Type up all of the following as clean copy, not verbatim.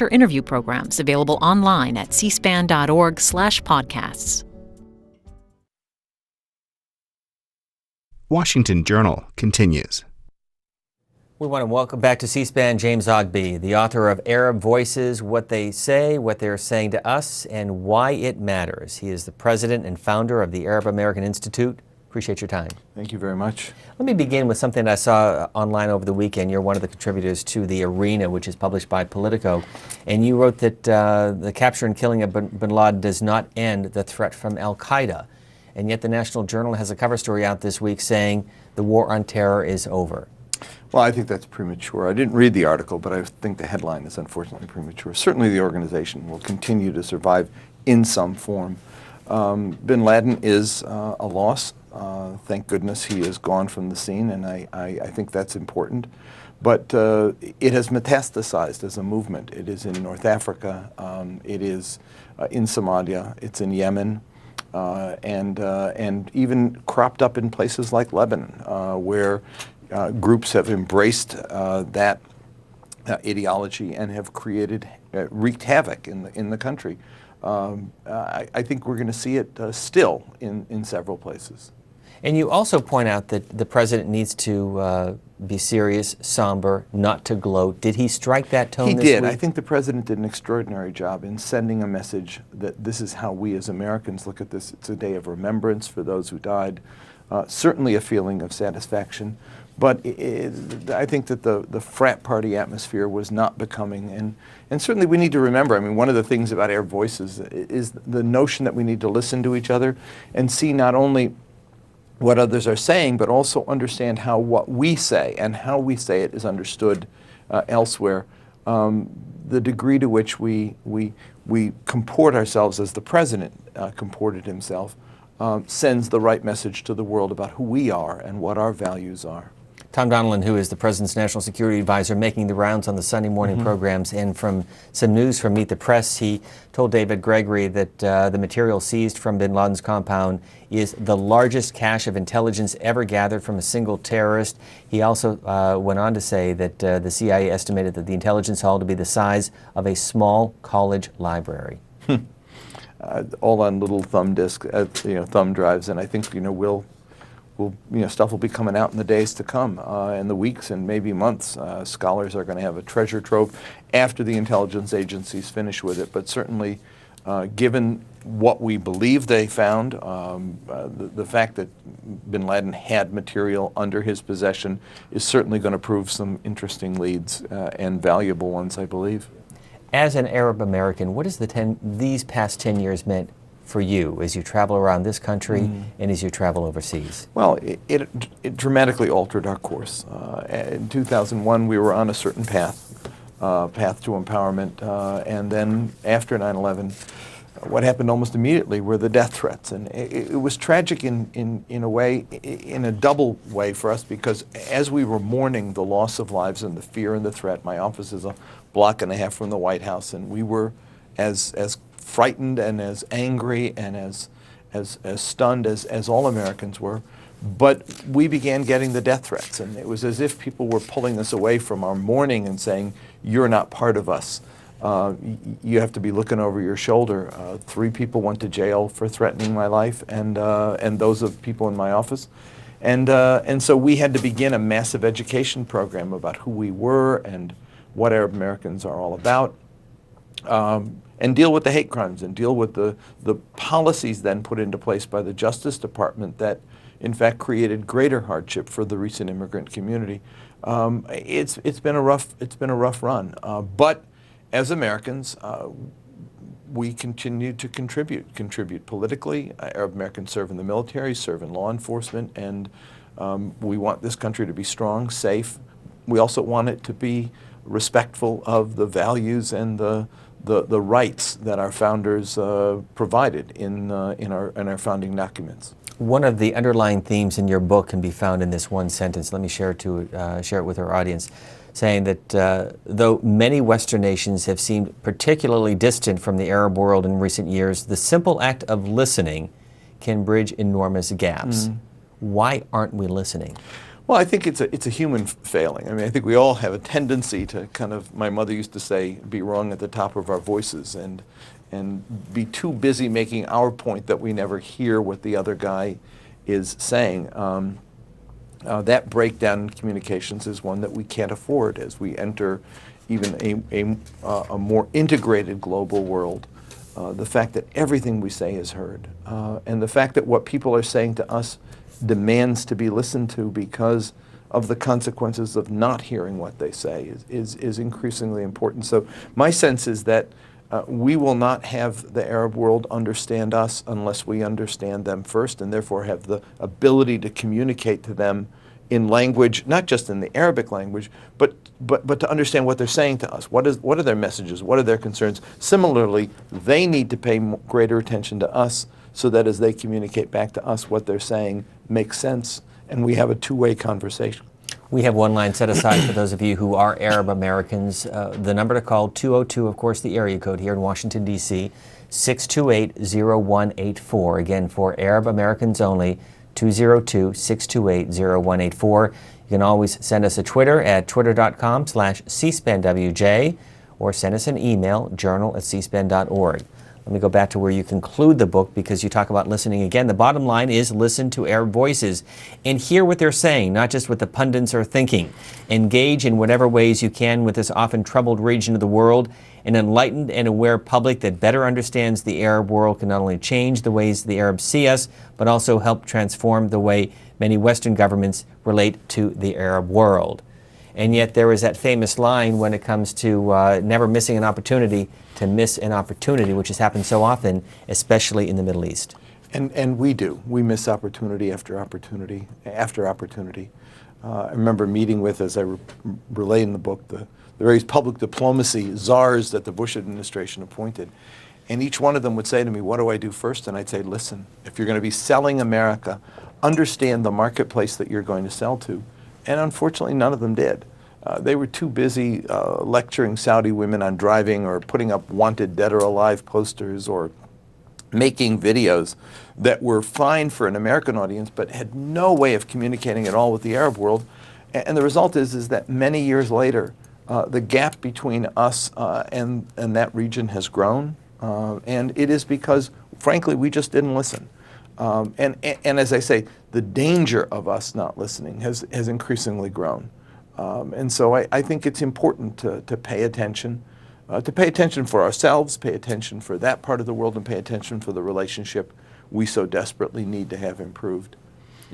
interview programs available online at cspan.org/podcasts. Washington Journal continues. We want to welcome back to C-SPAN James Zogby, the author of Arab Voices, What They Say, What They're Saying to Us, and Why It Matters. He is the president and founder of the Arab American Institute. Appreciate your time. Thank you very much. Let me begin with something I saw online over the weekend. You're one of the contributors to The Arena, which is published by Politico, and you wrote that the capture and killing of bin Laden does not end the threat from al-Qaeda. And yet the National Journal has a cover story out this week saying the war on terror is over. Well, I think that's premature. I didn't read the article, but I think the headline is unfortunately premature. Certainly the organization will continue to survive in some form. Bin Laden is a loss. Thank goodness he is gone from the scene, and I think that's important. But it has metastasized as a movement. It is in North Africa, it is in Somalia, it's in Yemen, and even cropped up in places like Lebanon, where groups have embraced that ideology and have wreaked havoc in the country. I think we're going to see it still in several places. And you also point out that the president needs to be serious, somber, not to gloat. Did he strike that tone this week? He did. I think the president did an extraordinary job in sending a message that this is how we as Americans look at this. It's a day of remembrance for those who died. Certainly a feeling of satisfaction. But I think that the frat party atmosphere was not becoming. And certainly we need to remember, I mean, one of the things about Arab Voices is the notion that we need to listen to each other and see not only what others are saying, but also understand how what we say and how we say it is understood elsewhere. The degree to which we comport ourselves as the president comported himself sends the right message to the world about who we are and what our values are. Tom Donilon, who is the President's National Security Advisor, making the rounds on the Sunday morning programs, and from some news from Meet the Press, he told David Gregory that the material seized from bin Laden's compound is the largest cache of intelligence ever gathered from a single terrorist. He also went on to say that the CIA estimated that the intelligence haul to be the size of a small college library. All on little thumb disks, thumb drives, and I think stuff will be coming out in the days to come, in the weeks and maybe months. Scholars are going to have a treasure trove after the intelligence agencies finish with it. But certainly, given what we believe they found, the fact that bin Laden had material under his possession is certainly going to prove some interesting leads and valuable ones, I believe. As an Arab American, what has these past 10 years meant for you as you travel around this country and as you travel overseas? Well, it dramatically altered our course. In 2001, we were on a certain path to empowerment, and then after 9/11, what happened almost immediately were the death threats, and it was tragic in a way, in a double way for us, because as we were mourning the loss of lives and the fear and the threat, my office is a block and a half from the White House, and we were as frightened and as angry and as stunned as all Americans were. But we began getting the death threats, and it was as if people were pulling us away from our mourning and saying, "You're not part of us. You have to be looking over your shoulder." 3 people went to jail for threatening my life, and those of people in my office. And so we had to begin a massive education program about who we were and what Arab Americans are all about. And deal with the hate crimes and deal with the policies then put into place by the Justice Department that, in fact, created greater hardship for the recent immigrant community. It's been a rough run. But as Americans, we continue to contribute politically. Arab Americans serve in the military, serve in law enforcement, and we want this country to be strong, safe. We also want it to be respectful of the values and the rights that our founders provided in our founding documents. One of the underlying themes in your book can be found in this one sentence. Let me share it with our audience, saying that though many Western nations have seemed particularly distant from the Arab world in recent years, the simple act of listening can bridge enormous gaps. Why aren't we listening? Well, I think it's a human failing. I mean, I think we all have a tendency to kind of, my mother used to say, be wrong at the top of our voices and be too busy making our point that we never hear what the other guy is saying. That breakdown in communications is one that we can't afford as we enter even a more integrated global world. The fact that everything we say is heard, and the fact that what people are saying to us demands to be listened to because of the consequences of not hearing what they say is increasingly important. So my sense is that we will not have the Arab world understand us unless we understand them first, and therefore have the ability to communicate to them in language, not just in the Arabic language, but to understand what they're saying to us. What are their messages? What are their concerns? Similarly, they need to pay greater attention to us so that as they communicate back to us, what they're saying makes sense, and we have a two-way conversation. We have one line set aside for those of you who are Arab Americans. The number to call, 202, of course, the area code here in Washington, D.C., 628-0184. Again, for Arab Americans only, 202-628-0184. You can always send us a Twitter at twitter.com/cspanwj or send us an email, journal@cspan.org. Let me go back to where you conclude the book because you talk about listening again. The bottom line is listen to Arab voices and hear what they're saying, not just what the pundits are thinking. Engage in whatever ways you can with this often troubled region of the world. An enlightened and aware public that better understands the Arab world can not only change the ways the Arabs see us, but also help transform the way many Western governments relate to the Arab world. And yet there is that famous line when it comes to never missing an opportunity to miss an opportunity, which has happened so often, especially in the Middle East. And we do. We miss opportunity after opportunity after opportunity. I remember meeting with, as I relay in the book, the various public diplomacy czars that the Bush administration appointed. And each one of them would say to me, what do I do first? And I'd say, listen, if you're going to be selling America, understand the marketplace that you're going to sell to. And unfortunately, none of them did. They were too busy lecturing Saudi women on driving or putting up wanted dead or alive posters or making videos that were fine for an American audience but had no way of communicating at all with the Arab world. And the result is that many years later, the gap between us and that region has grown. And it is because, frankly, we just didn't listen. And as I say, the danger of us not listening has increasingly grown. And so I think it's important to pay attention for ourselves, pay attention for that part of the world, and pay attention for the relationship we so desperately need to have improved.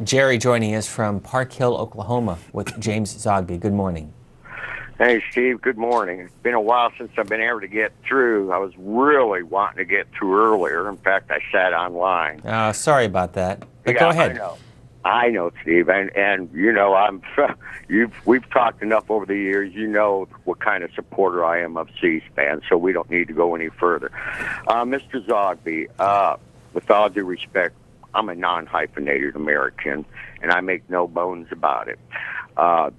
Jerry joining us from Park Hill, Oklahoma with James Zogby. Good morning. Hey, Steve, good morning. It's been a while since I've been able to get through. I was really wanting to get through earlier. In fact, I sat online. Sorry about that. But yeah, go ahead. I know, Steve, and you know, we've talked enough over the years. You know what kind of supporter I am of C-SPAN, so we don't need to go any further. Mr. Zogby, with all due respect, I'm a non-hyphenated American, and I make no bones about it.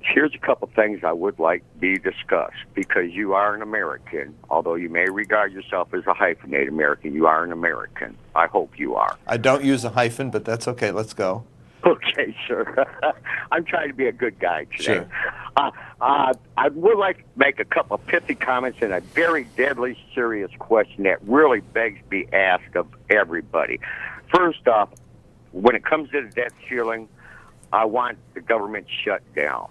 Here's a couple things I would like to be discussed, because you are an American. Although you may regard yourself as a hyphenated American, you are an American. I hope you are. I don't use a hyphen, but that's okay. Let's go. Okay, sir. I'm trying to be a good guy today. Sure. I would like to make a couple of pithy comments and a very deadly serious question that really begs to be asked of everybody. First off, when it comes to the debt ceiling, I want the government shut down,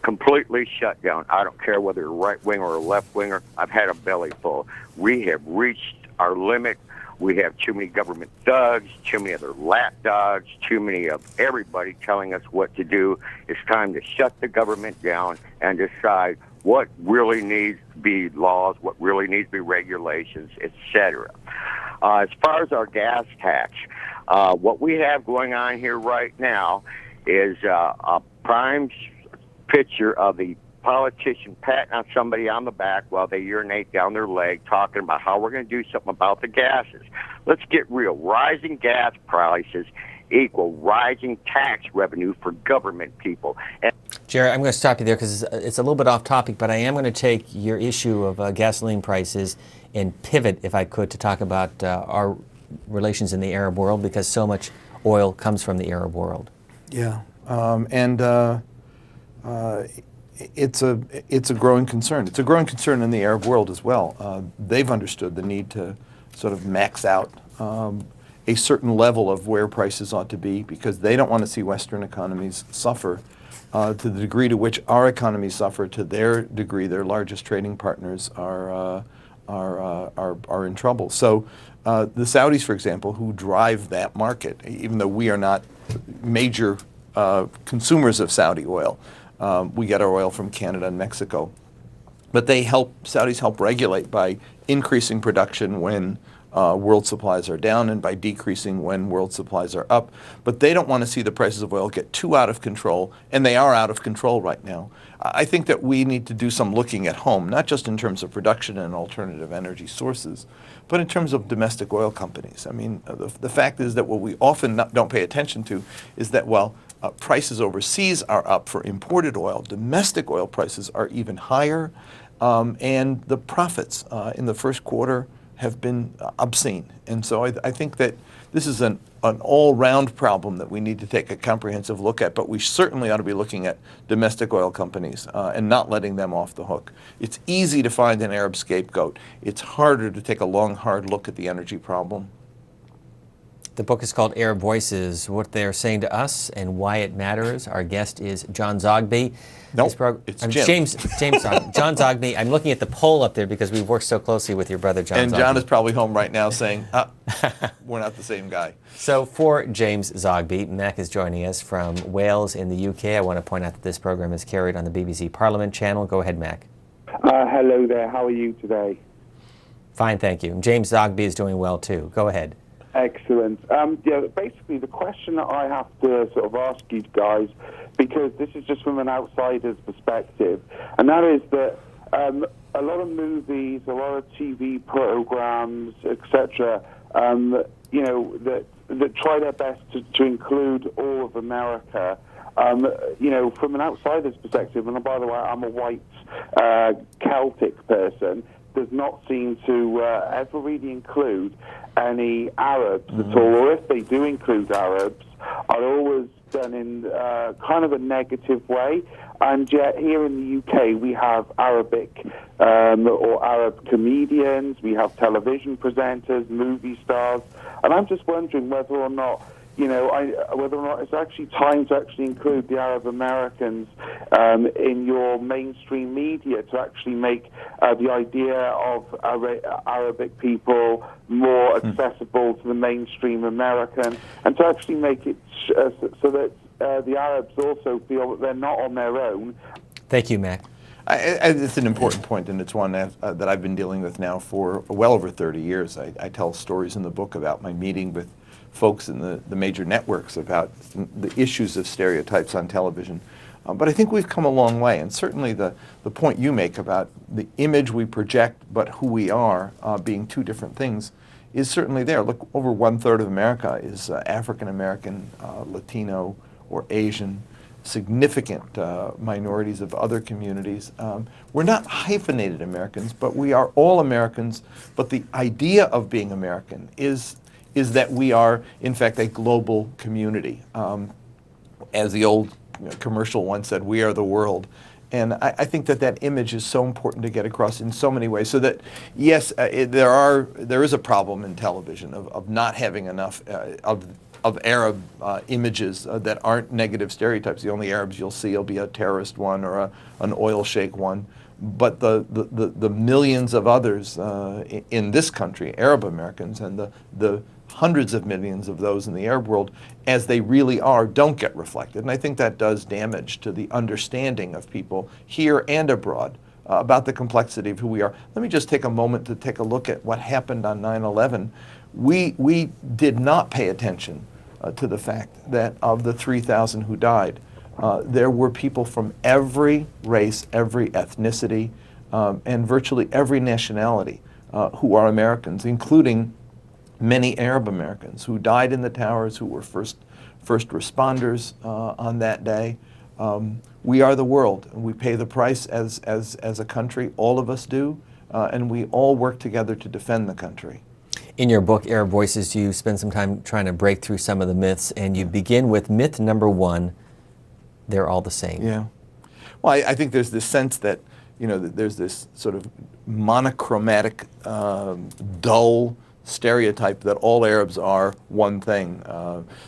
completely shut down. I don't care whether you're a right winger or a left winger. I've had a belly full. We have reached our limit. We have too many government thugs, too many other lapdogs, too many of everybody telling us what to do. It's time to shut the government down and decide what really needs to be laws, what really needs to be regulations, etc. As far as our gas tax, what we have going on here right now is a prime picture of the politician patting on somebody on the back while they urinate down their leg, talking about how we're going to do something about the gases. Let's get real. Rising gas prices equal rising tax revenue for government people. Jerry, I'm going to stop you there because it's a little bit off topic, but I am going to take your issue of gasoline prices and pivot, if I could, to talk about our relations in the Arab world, because so much oil comes from the Arab world. Yeah. It's a growing concern. It's a growing concern in the Arab world as well. They've understood the need to sort of max out a certain level of where prices ought to be, because they don't want to see Western economies suffer to the degree to which our economies suffer. To their degree, their largest trading partners are in trouble. So the Saudis, for example, who drive that market, even though we are not major consumers of Saudi oil, we get our oil from Canada and Mexico, but Saudis help regulate by increasing production when world supplies are down and by decreasing when world supplies are up. But they don't want to see the prices of oil get too out of control, and they are out of control right now. I think that we need to do some looking at home, not just in terms of production and alternative energy sources, but in terms of domestic oil companies. I mean, the fact is that what we often don't pay attention to is that while prices overseas are up for imported oil, domestic oil prices are even higher, and the profits in the first quarter have been obscene. And so I think that this is an all-round problem that we need to take a comprehensive look at, but we certainly ought to be looking at domestic oil companies and not letting them off the hook. It's easy to find an Arab scapegoat. It's harder to take a long, hard look at the energy problem. The book is called Arab Voices, What They're Saying to Us and Why It Matters. Our guest is John Zogby. Nope, it's Jim. James Zogby. John Zogby. I'm looking at the poll up there because we've worked so closely with your brother, John And Zogby. John is probably home right now saying, we're not the same guy. So for James Zogby, Mac is joining us from Wales in the UK. I want to point out that this program is carried on the BBC Parliament channel. Go ahead, Mac. Hello there. How are you today? Fine, thank you. James Zogby is doing well, too. Go ahead. Excellent. Yeah, basically, the question that I have to sort of ask you guys, because this is just from an outsider's perspective, and that is that a lot of movies, a lot of TV programs, etc., that try their best to include all of America. From an outsider's perspective, and by the way, I'm a white Celtic person, does not seem to ever really include any Arabs at all, or if they do include Arabs, are always done in kind of a negative way. And yet here in the UK we have Arabic or Arab comedians, we have television presenters, movie stars, and I'm just wondering whether or not whether or not it's actually time to actually include the Arab Americans in your mainstream media to actually make the idea of Arabic people more accessible to the mainstream American, and to actually make it so that the Arabs also feel that they're not on their own. Thank you, Mac. It's an important point, and it's one that I've been dealing with now for well over 30 years. I tell stories in the book about my meeting with folks in the major networks about the issues of stereotypes on television. But I think we've come a long way, and certainly the point you make about the image we project but who we are being two different things is certainly there. Look, over 1/3 of America is African American, Latino, or Asian, significant minorities of other communities. We're not hyphenated Americans, but we are all Americans. But the idea of being American is that we are, in fact, a global community. As the old commercial once said, we are the world. And I think that image is so important to get across in so many ways. So that, yes, there is a problem in television of not having enough of Arab images that aren't negative stereotypes. The only Arabs you'll see will be a terrorist one or an oil sheikh one. But the millions of others in this country, Arab Americans, and the hundreds of millions of those in the Arab world, as they really are, don't get reflected. And I think that does damage to the understanding of people here and abroad about the complexity of who we are. Let me just take a moment to take a look at what happened on 9/11. We did not pay attention to the fact that of the 3,000 who died, there were people from every race, every ethnicity, and virtually every nationality who are Americans, including many Arab Americans who died in the towers, who were first responders on that day. We are the world, and we pay the price as a country. All of us do, and we all work together to defend the country. In your book, Arab Voices, you spend some time trying to break through some of the myths, and you begin with myth number 1. they're all the same. Yeah. Well, I think there's this sense that, that there's this sort of monochromatic, dull stereotype that all Arabs are one thing.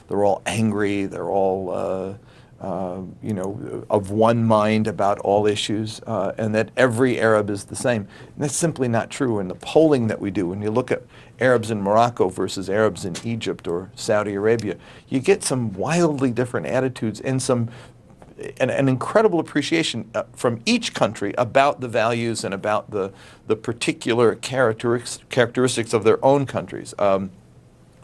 They're all angry. They're all, of one mind about all issues, and that every Arab is the same. And that's simply not true. In the polling that we do, when you look at Arabs in Morocco versus Arabs in Egypt or Saudi Arabia, you get some wildly different attitudes and an incredible appreciation from each country about the values and about the particular characteristics of their own countries.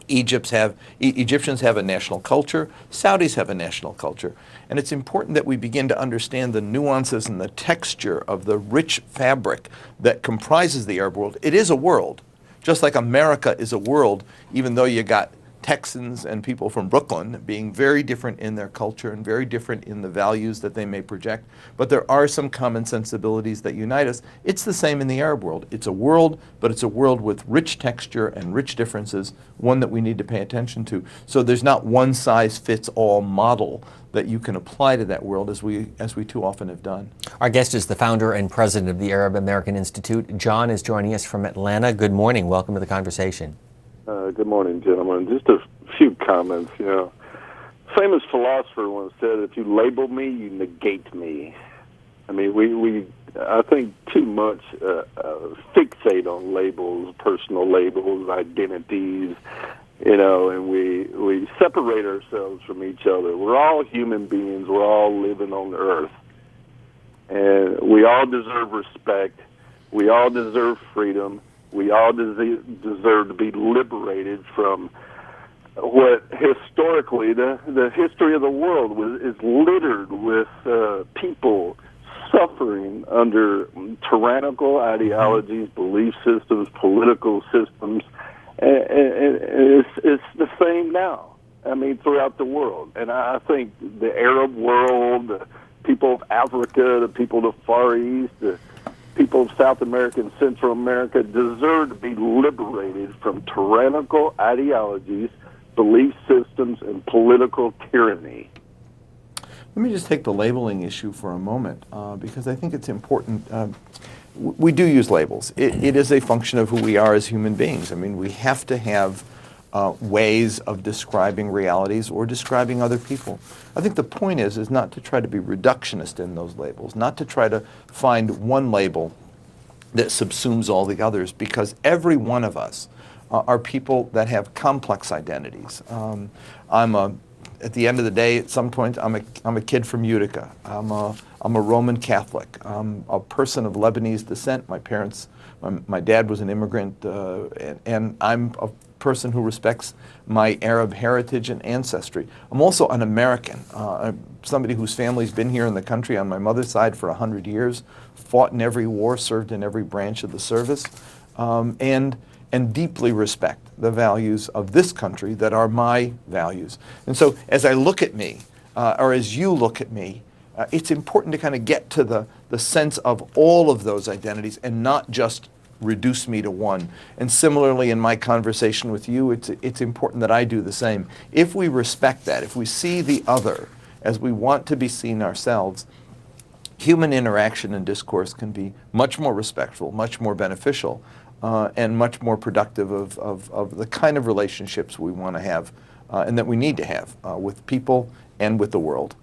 Egyptians have a national culture, Saudis have a national culture, and it's important that we begin to understand the nuances and the texture of the rich fabric that comprises the Arab world. It is a world, just like America is a world, even though you got Texans and people from Brooklyn being very different in their culture and very different in the values that they may project. But there are some common sensibilities that unite us. It's the same in the Arab world. It's a world, but it's a world with rich texture and rich differences, one that we need to pay attention to. So there's not one size fits all model that you can apply to that world as we too often have done. Our guest is the founder and president of the Arab American Institute. John is joining us from Atlanta. Good morning. Welcome to the conversation. Good morning, gentlemen. Just a few comments. Famous philosopher once said, "If you label me, you negate me." I mean, we I think too much fixate on labels, personal labels, identities, and we separate ourselves from each other. We're all human beings. We're all living on Earth, and we all deserve respect. We all deserve freedom. We all deserve to be liberated from what historically the history of the world is littered with people suffering under tyrannical ideologies, belief systems, political systems, and it's the same now. I mean, throughout the world. And I think the Arab world, the people of Africa, the people of the Far East, the people of South America and Central America deserve to be liberated from tyrannical ideologies, belief systems, and political tyranny. Let me just take the labeling issue for a moment, because I think it's important. We do use labels. It is a function of who we are as human beings. I mean, we have to have ways of describing realities or describing other people. I think the point is not to try to be reductionist in those labels, not to try to find one label that subsumes all the others, because every one of us are people that have complex identities. At the end of the day, at some point, I'm a kid from Utica. I'm a Roman Catholic. I'm a person of Lebanese descent. My dad was an immigrant, and I'm a person who respects my Arab heritage and ancestry. I'm also an American, somebody whose family's been here in the country on my mother's side for 100 years, fought in every war, served in every branch of the service, and deeply respect the values of this country that are my values. And so as I look at me, or as you look at me, it's important to kind of get to the sense of all of those identities and not just reduce me to one. And similarly, in my conversation with you, it's important that I do the same. If we respect that, if we see the other as we want to be seen ourselves, human interaction and discourse can be much more respectful, much more beneficial, and much more productive of the kind of relationships we want to have and that we need to have with people and with the world.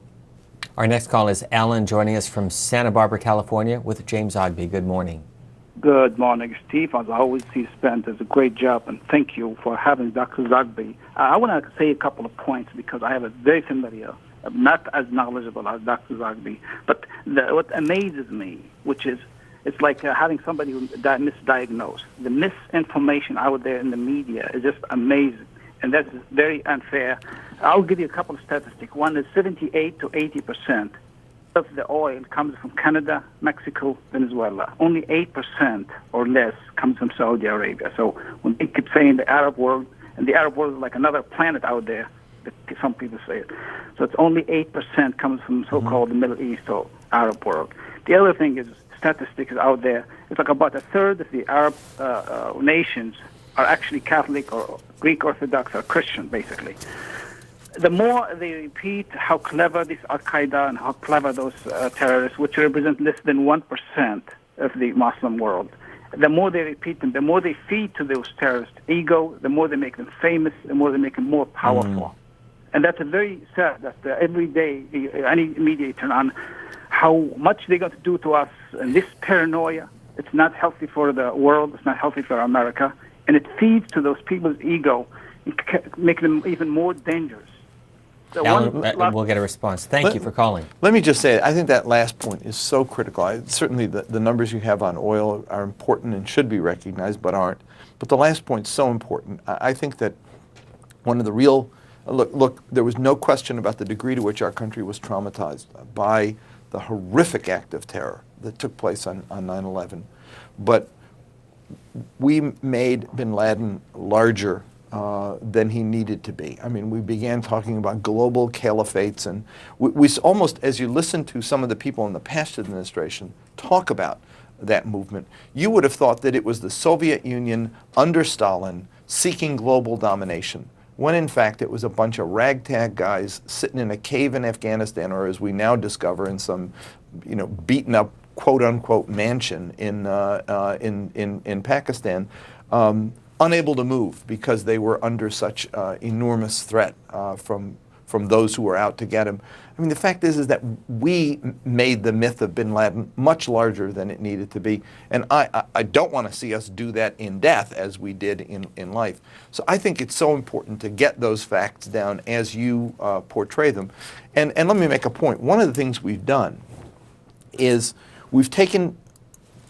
Our next call is Alan joining us from Santa Barbara, California with James Zogby. Good morning. Good morning, Steve. As always, C-SPAN does a great job, and thank you for having Dr. Zogby. I want to say a couple of points because I have a very familiar, not as knowledgeable as Dr. Zogby, but what amazes me, which is it's like having somebody who misdiagnosed. The misinformation out there in the media is just amazing, and that's very unfair. I'll give you a couple of statistics. One is 78 to 80% of the oil comes from Canada, Mexico, Venezuela. Only 8% or less comes from Saudi Arabia. So when they keep saying the Arab world, and the Arab world is like another planet out there, some people say it. So it's only 8% comes from so-called the Middle East or Arab world. The other thing is statistics out there. It's like about a third of the Arab nations are actually Catholic or Greek Orthodox or Christian, basically. the more they repeat how clever this Al-Qaeda and how clever those terrorists, which represent less than 1% of the Muslim world, the more they repeat them, the more they feed to those terrorists' ego, the more they make them famous, the more they make them more powerful. And that's very sad that every day, any media turn on, how much they're going to do to us, and this paranoia, it's not healthy for the world, it's not healthy for America, and it feeds to those people's ego, making them even more dangerous. So Alan, we'll get a response. Thank you for calling. Let me just say, I think that last point is so critical. Certainly the numbers you have on oil are important and should be recognized, but aren't. But the last point is so important. I think that one of the real, look, there was no question about the degree to which our country was traumatized by the horrific act of terror that took place on 9/11. But we made bin Laden larger than he needed to be. I mean, we began talking about global caliphates, and we almost, as you listen to some of the people in the past administration talk about that movement, you would have thought that it was the Soviet Union under Stalin seeking global domination, when in fact it was a bunch of ragtag guys sitting in a cave in Afghanistan, or as we now discover, in some, beaten up quote-unquote mansion in Pakistan, unable to move because they were under such enormous threat from those who were out to get him. I mean, the fact is that we made the myth of bin Laden much larger than it needed to be, and I don't want to see us do that in death as we did in life. So I think it's so important to get those facts down as you portray them. And let me make a point. One of the things we've done is we've taken,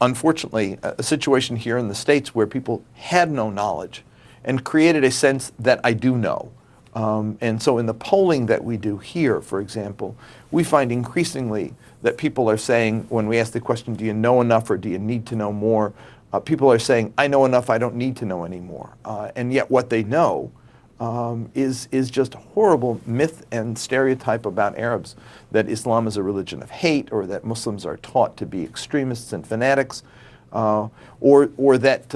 unfortunately, a situation here in the States where people had no knowledge and created a sense that I do know. And so in the polling that we do here, for example, we find increasingly that people are saying, when we ask the question, do you know enough or do you need to know more? People are saying, I know enough, I don't need to know anymore. And yet what they know is just horrible myth and stereotype about Arabs, that Islam is a religion of hate, or that Muslims are taught to be extremists and fanatics, or that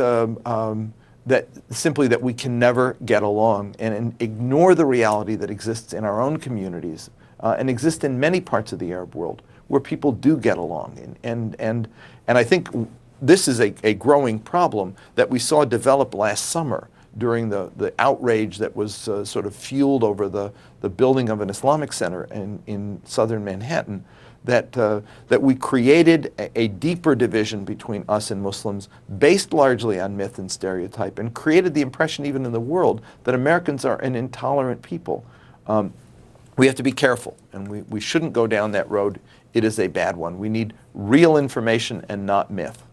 that simply that we can never get along, and ignore the reality that exists in our own communities and exists in many parts of the Arab world where people do get along. And I think this is a growing problem that we saw develop last summer during the outrage that was sort of fueled over the building of an Islamic center in southern Manhattan, that we created a deeper division between us and Muslims based largely on myth and stereotype, and created the impression even in the world that Americans are an intolerant people. We have to be careful, and we shouldn't go down that road. It is a bad one. We need real information and not myth.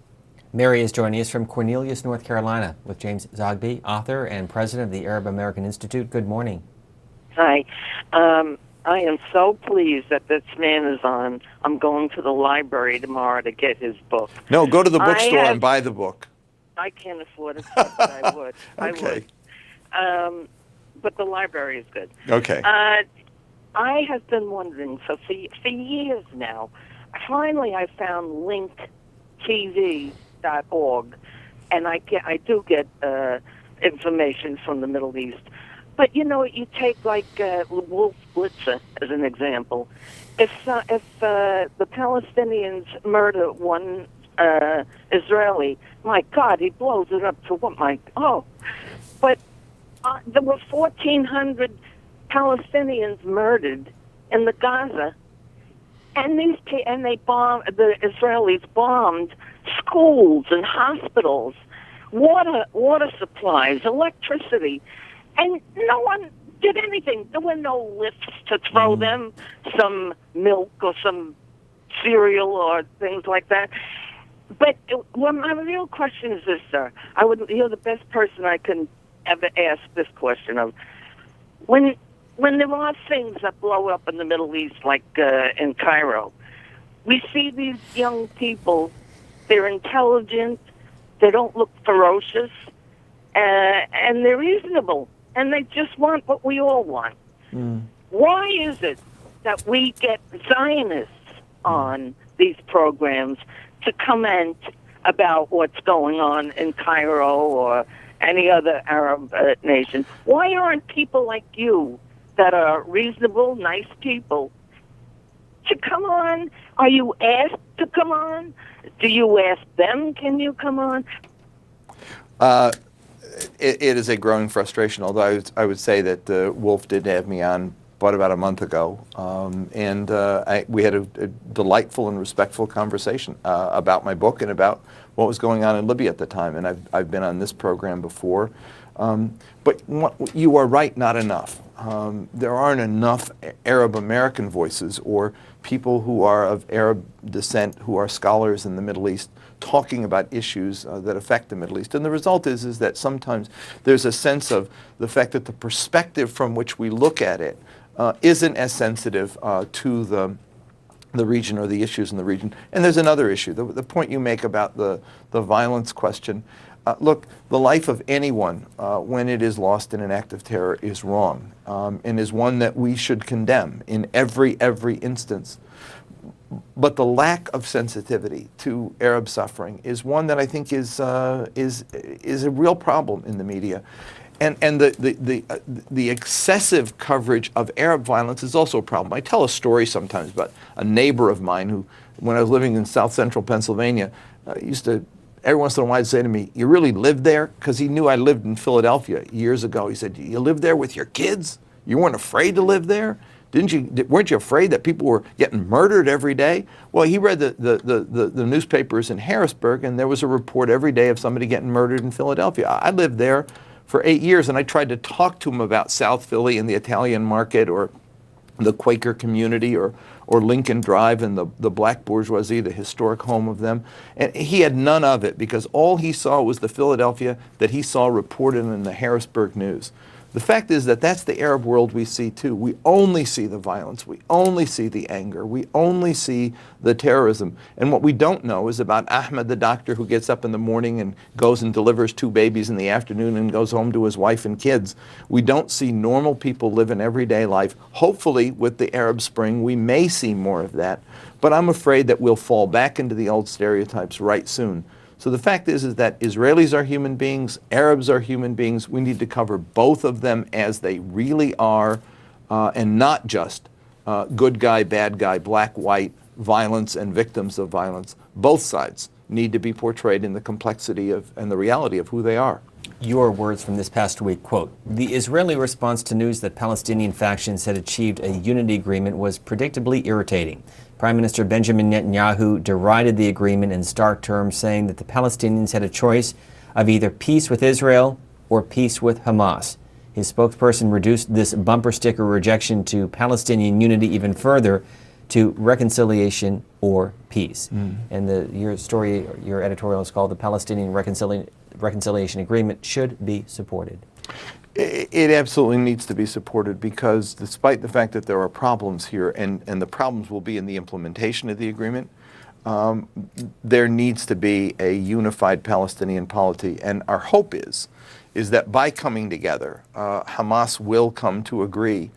Mary is joining us from Cornelius, North Carolina, with James Zogby, author and president of the Arab American Institute. Good morning. Hi. I am so pleased that this man is on. I'm going to the library tomorrow to get his book. No, go to the bookstore and buy the book. I can't afford it, but I would. Okay. I would. But the library is good. Okay. I have been wondering, so for years now, finally I found linktv.org, and I do get information from the Middle East. But, you take, like, Wolf Blitzer as an example. If the Palestinians murder one Israeli, my God, he blows it up to what, But there were 1,400 Palestinians murdered in the Gaza, and the Israelis bombed schools and hospitals, water supplies, electricity. And no one did anything. There were no lifts to throw them some milk or some cereal or things like that. But my real question is this, sir. You're the best person I can ever ask this question of. When there are things that blow up in the Middle East, like in Cairo, we see these young people. They're intelligent. They don't look ferocious, and they're reasonable. And they just want what we all want. Why is it that we get Zionists on these programs to comment about what's going on in Cairo or any other Arab nation? Why aren't people like you that are reasonable, nice people to come on? Are you asked to come on? Do you ask them, can you come on? It is a growing frustration, although I would say that Wolf did have me on about a month ago, and we had a delightful and respectful conversation about my book and about what was going on in Libya at the time, and I've been on this program before. But you are right, not enough. There aren't enough Arab American voices or people who are of Arab descent who are scholars in the Middle East talking about issues that affect the Middle East. And the result is that sometimes there's a sense of the fact that the perspective from which we look at it isn't as sensitive to the region or the issues in the region. And there's another issue, the point you make about the violence question. Look, the life of anyone when it is lost in an act of terror is wrong, and is one that we should condemn in every instance. But the lack of sensitivity to Arab suffering is one that I think is a real problem in the media. And the excessive coverage of Arab violence is also a problem. I tell a story sometimes about a neighbor of mine who, when I was living in South Central Pennsylvania, used to every once in a while say to me, "You really lived there?" Because he knew I lived in Philadelphia years ago. He said, "You lived there with your kids? You weren't afraid to live there? Weren't you afraid that people were getting murdered every day?" Well, he read the newspapers in Harrisburg, and there was a report every day of somebody getting murdered in Philadelphia. I lived there for 8 years, and I tried to talk to him about South Philly and the Italian market, or the Quaker community, or Lincoln Drive and the black bourgeoisie, the historic home of them. And he had none of it, because all he saw was the Philadelphia that he saw reported in the Harrisburg News. The fact is that that's the Arab world we see too. We only see the violence. We only see the anger. We only see the terrorism. And what we don't know is about Ahmed, the doctor who gets up in the morning and goes and delivers 2 babies in the afternoon and goes home to his wife and kids. We don't see normal people live an everyday life. Hopefully, with the Arab Spring, we may see more of that. But I'm afraid that we'll fall back into the old stereotypes right soon. So the fact is that Israelis are human beings, Arabs are human beings. We need to cover both of them as they really are, and not just good guy, bad guy, black, white, violence, and victims of violence. Both sides need to be portrayed in the complexity of and the reality of who they are. Your words from this past week, quote, "The Israeli response to news that Palestinian factions had achieved a unity agreement was predictably irritating. Prime Minister Benjamin Netanyahu derided the agreement in stark terms, saying that the Palestinians had a choice of either peace with Israel or peace with Hamas. His spokesperson reduced this bumper sticker rejection to Palestinian unity even further to reconciliation or peace." And your story, your editorial is called "The Palestinian Reconciliation Agreement Should Be Supported." It absolutely needs to be supported, because despite the fact that there are problems here, and the problems will be in the implementation of the agreement, there needs to be a unified Palestinian polity. And our hope is that by coming together, Hamas will come to agree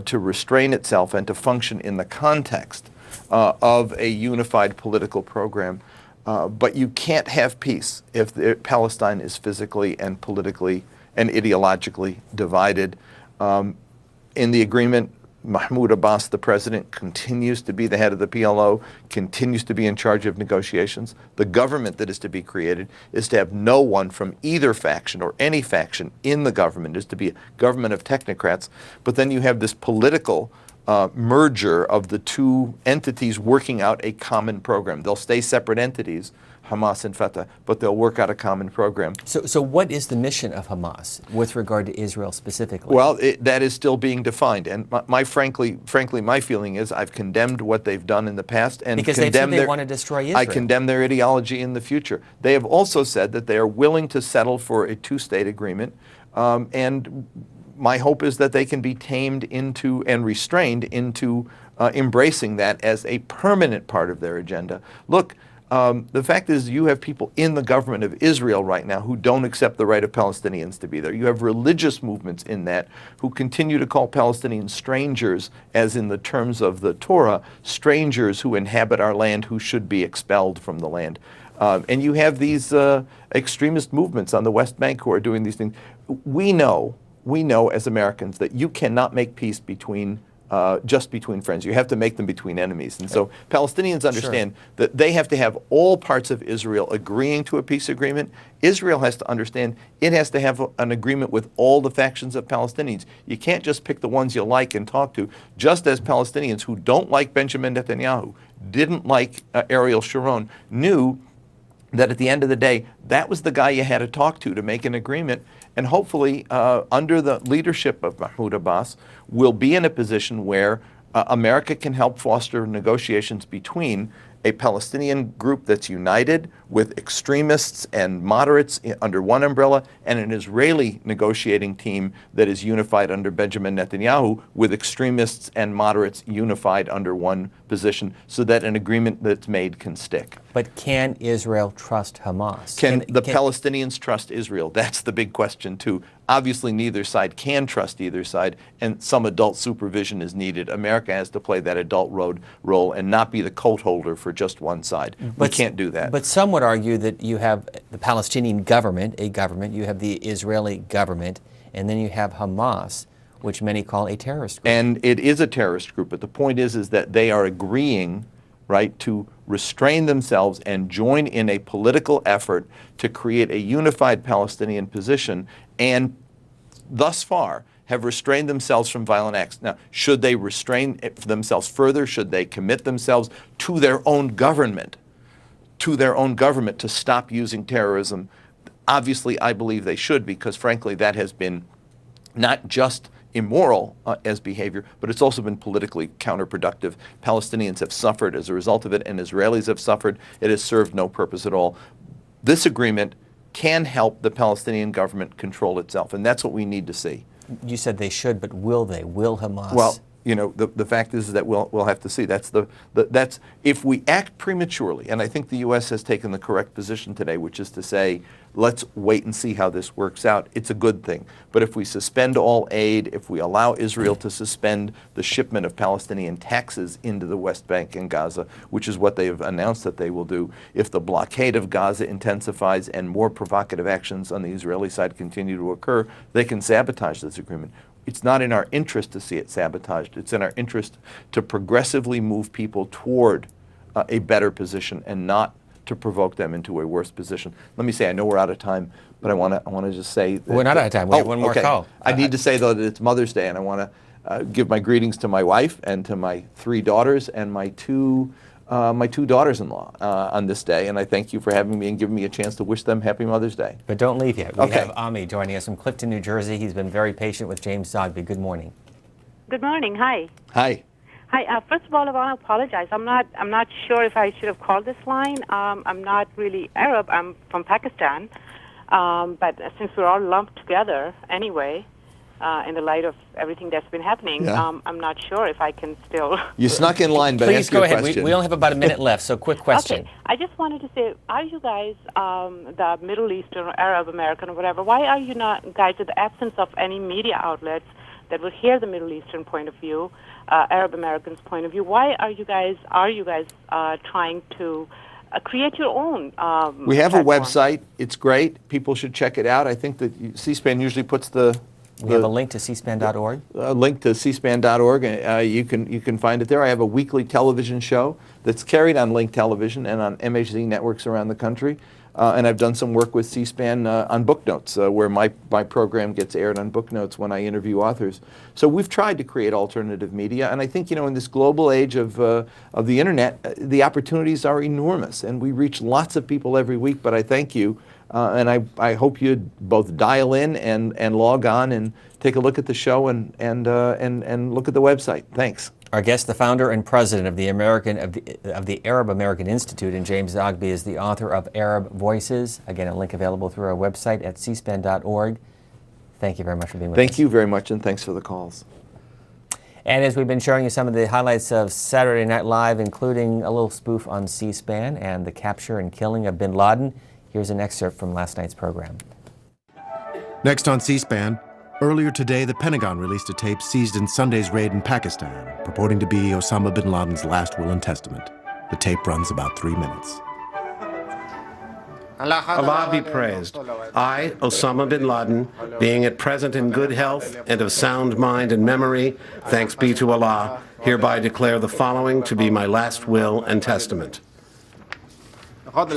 to restrain itself and to function in the context of a unified political program. But you can't have peace if Palestine is physically and politically and ideologically divided. In the agreement, Mahmoud Abbas, the president, continues to be the head of the PLO, continues to be in charge of negotiations. The government that is to be created is to have no one from either faction or any faction in the government. It is to be a government of technocrats. But then you have this political merger of the two entities working out a common program. They'll stay separate entities, Hamas and Fatah, but they'll work out a common program. So what is the mission of Hamas with regard to Israel specifically? Well, that is still being defined. And frankly, my feeling is I've condemned what they've done in the past, and because they said they want to destroy Israel. I condemn their ideology in the future. They have also said that they are willing to settle for a 2-state agreement, and my hope is that they can be tamed into and restrained into embracing that as a permanent part of their agenda. Look, the fact is you have people in the government of Israel right now who don't accept the right of Palestinians to be there. You have religious movements in that who continue to call Palestinians strangers, as in the terms of the Torah, strangers who inhabit our land who should be expelled from the land. And you have these extremist movements on the West Bank who are doing these things. We know we know as Americans that you cannot make peace just between friends. You have to make them between enemies. And so Palestinians understand that they have to have all parts of Israel agreeing to a peace agreement. Israel has to understand it has to have an agreement with all the factions of Palestinians. You can't just pick the ones you like and talk to, just as Palestinians who don't like Benjamin Netanyahu, didn't like Ariel Sharon, knew that at the end of the day, that was the guy you had to talk to make an agreement. And hopefully, under the leadership of Mahmoud Abbas, we'll be in a position where America can help foster negotiations between a Palestinian group that's united with extremists and moderates under one umbrella, and an Israeli negotiating team that is unified under Benjamin Netanyahu with extremists and moderates unified under one position, so that an agreement that's made can stick. But can Israel trust Hamas? Can the Palestinians trust Israel? That's the big question, too. Obviously, neither side can trust either side, and some adult supervision is needed. America has to play that adult role and not be the coat holder for just one side. We can't do that. But some would argue that you have the Palestinian government, you have the Israeli government, and then you have Hamas, which many call a terrorist group. And it is a terrorist group, but the point is that they are agreeing, right, to restrain themselves and join in a political effort to create a unified Palestinian position, and thus far have restrained themselves from violent acts. Now, should they restrain themselves further? Should they commit themselves to their own government, to stop using terrorism? Obviously, I believe they should, because frankly, that has been not just immoral as behavior, but it's also been politically counterproductive. Palestinians have suffered as a result of it, and Israelis have suffered. It has served no purpose at all. This agreement can help the Palestinian government control itself, and that's what we need to see. You said they should, but will they? Will Hamas? Well, you know, the fact is that we'll have to see. That's if we act prematurely, and I think the U.S. has taken the correct position today, which is to say, let's wait and see how this works out. It's a good thing. But if we suspend all aid, if we allow Israel to suspend the shipment of Palestinian taxes into the West Bank and Gaza, which is what they have announced that they will do, if the blockade of Gaza intensifies and more provocative actions on the Israeli side continue to occur, they can sabotage this agreement. It's not in our interest to see it sabotaged. It's in our interest to progressively move people toward a better position and not to provoke them into a worse position. Let me say, I know we're out of time, but I want to just say that we're not out of time. We have one more call. I need to say, though, that it's Mother's Day, and I want to give my greetings to my wife and to my 3 daughters and my two daughters-in-law on this day, and I thank you for having me and giving me a chance to wish them Happy Mother's Day. But don't leave yet. We have Ami joining us from Clifton, New Jersey. He's been very patient with James Zogby. Good morning. Good morning. Hi. Hi. Hi. First of all, I want to apologize. I'm not sure if I should have called this line. I'm not really Arab. I'm from Pakistan. But since we're all lumped together anyway, in the light of everything that's been happening, I'm not sure if I can still... You snuck in line, but please go ahead. We only have about a minute left, so quick question. Okay. I just wanted to say, are you guys, the Middle Eastern or Arab American or whatever, why are you not, guys, in the absence of any media outlets that will hear the Middle Eastern point of view, Arab Americans' point of view, why are you guys trying to create your own We have platform? a website. It's great. People should check it out. I think that C-SPAN usually puts we have a link to cspan.org. A link to cspan.org. You can find it there. I have a weekly television show that's carried on Link Television and on MHZ networks around the country. And I've done some work with C-SPAN on Book Notes, where my program gets aired on Book Notes when I interview authors. So we've tried to create alternative media, and I think, in this global age of the internet, the opportunities are enormous, and we reach lots of people every week. But I thank you, and I hope you both dial in and log on and take a look at the show and look at the website. Thanks. Our guest, the founder and president of the Arab American Institute, and James Zogby is the author of Arab Voices. Again, a link available through our website at cspan.org. Thank you very much for being with us. Thank you very much, and thanks for the calls. And as we've been showing you some of the highlights of Saturday Night Live, including a little spoof on C-SPAN and the capture and killing of bin Laden, here's an excerpt from last night's program. Next on C-SPAN, earlier today, the Pentagon released a tape seized in Sunday's raid in Pakistan, purporting to be Osama bin Laden's last will and testament. The tape runs about 3 minutes. Allah be praised. I, Osama bin Laden, being at present in good health and of sound mind and memory, thanks be to Allah, hereby declare the following to be my last will and testament.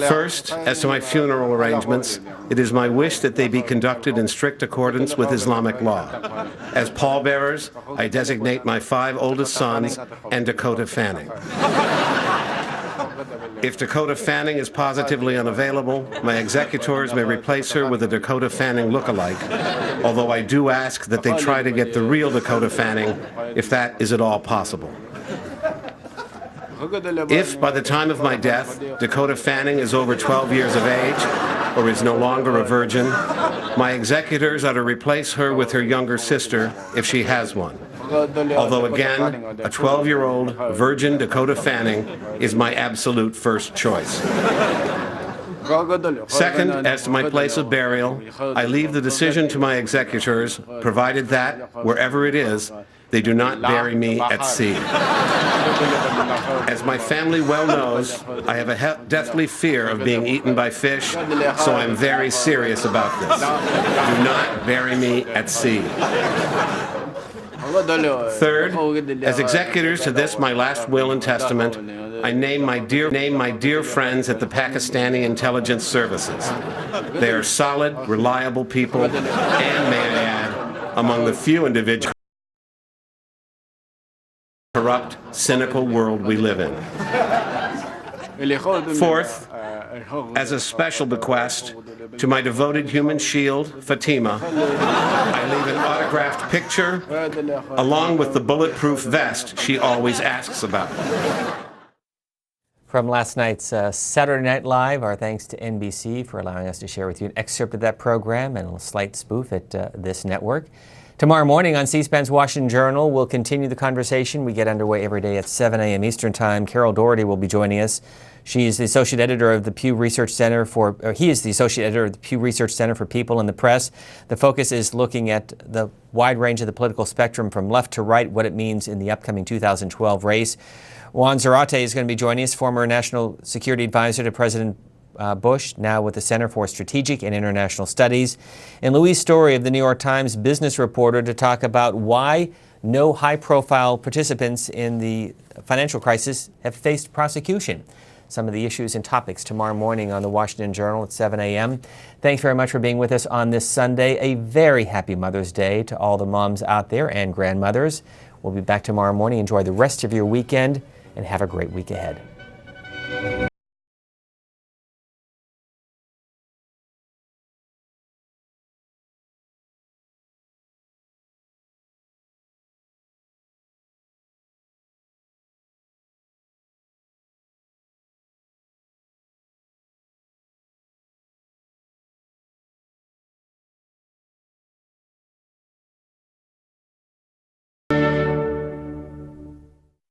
First, as to my funeral arrangements, it is my wish that they be conducted in strict accordance with Islamic law. As pallbearers, I designate my 5 oldest sons and Dakota Fanning. If Dakota Fanning is positively unavailable, my executors may replace her with a Dakota Fanning look-alike, although I do ask that they try to get the real Dakota Fanning, if that is at all possible. If, by the time of my death, Dakota Fanning is over 12 years of age, or is no longer a virgin, my executors are to replace her with her younger sister, if she has one. Although again, a 12-year-old virgin Dakota Fanning is my absolute first choice. Second, as to my place of burial, I leave the decision to my executors, provided that, wherever it is, they do not bury me at sea. As my family well knows, I have a deathly fear of being eaten by fish, so I'm very serious about this. Do not bury me at sea. Third, as executors to this my last will and testament, I name my dear friends at the Pakistani intelligence services. They are solid, reliable people, and may I add, among the few individuals in the corrupt, cynical world we live in. Fourth, as a special bequest to my devoted human shield, Fatima, I leave an autographed picture along with the bulletproof vest she always asks about. From last night's Saturday Night Live, our thanks to NBC for allowing us to share with you an excerpt of that program and a slight spoof at this network. Tomorrow morning on C-SPAN's Washington Journal, we'll continue the conversation. We get underway every day at 7 a.m. Eastern Time. Carol Doherty will be joining us. She is the Associate Editor of the Pew Research Center he is the Associate Editor of the Pew Research Center for People and the Press. The focus is looking at the wide range of the political spectrum from left to right, what it means in the upcoming 2012 race. Juan Zarate is going to be joining us, former National Security Advisor to President Bush, now with the Center for Strategic and International Studies. And Louise Story of the New York Times business reporter to talk about why no high-profile participants in the financial crisis have faced prosecution. Some of the issues and topics tomorrow morning on the Washington Journal at 7 a.m. Thanks very much for being with us on this Sunday. A very happy Mother's Day to all the moms out there and grandmothers. We'll be back tomorrow morning. Enjoy the rest of your weekend and have a great week ahead.